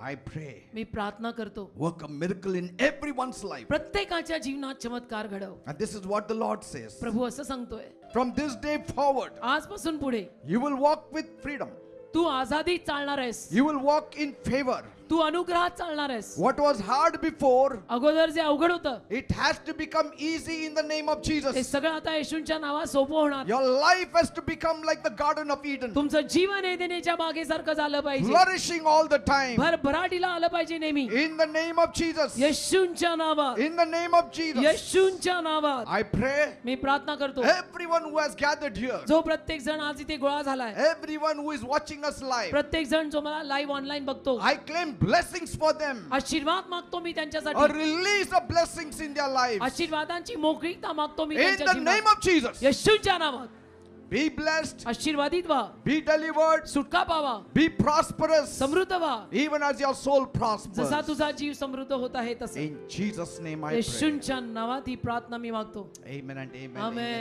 I pray. मी प्रार्थना करतो Work a miracle in everyone's life. प्रत्येकाच्या जीवनात चमत्कार घडव. And this is what the Lord says. प्रभू असं सांगतोय, From this day forward, आजपासून पुढे you will walk with freedom. तू आझादीत चालणार आहेस. You will walk in favor. तू अनुग्रहात चालणार आहेस. What was hard before, अगोदर जे अवघड होतं it has to become easy in the name of ते Jesus. सगळं आता येशूंच्या नावात सोपं होणार. Your life has to become like the Garden of Eden, तुमचं जीवन एदेनेच्या बागेसारखं झालं पाहिजे. flourishing all the time. भरभराटीला आलं पाहिजे नेहमी. In the name of Jesus. येशूंच्या नावात, In the name of Jesus. येशूंच्या नावात I pray मी प्रार्थना करतो. everyone who has gathered here, जो प्रत्येक जण आज इथे गोळा झालाय, everyone who is watching us live, प्रत्येक जण जो मला लाईव्ह ऑनलाईन बघतो, I claim blessings for them. आशीर्वाद मागतो मी A त्यांच्यासाठी. release of blessings in their lives. आशीर्वादांची मोकळीकता मागतो मी In त्यांच्या the name जीवनात. of Jesus. येशूच्या नावात Be blessed. आशीर्वादित व्हा, Be delivered. सुटका पावा, Be prosperous. समृद्ध व्हा, Even as your soul जसा prospers. तुझा जीव समृद्ध होत आहे तसे. In Jesus' name I pray. येशूच्या नावात ही प्रार्थना मी मागतो. Amen and amen. आमेन.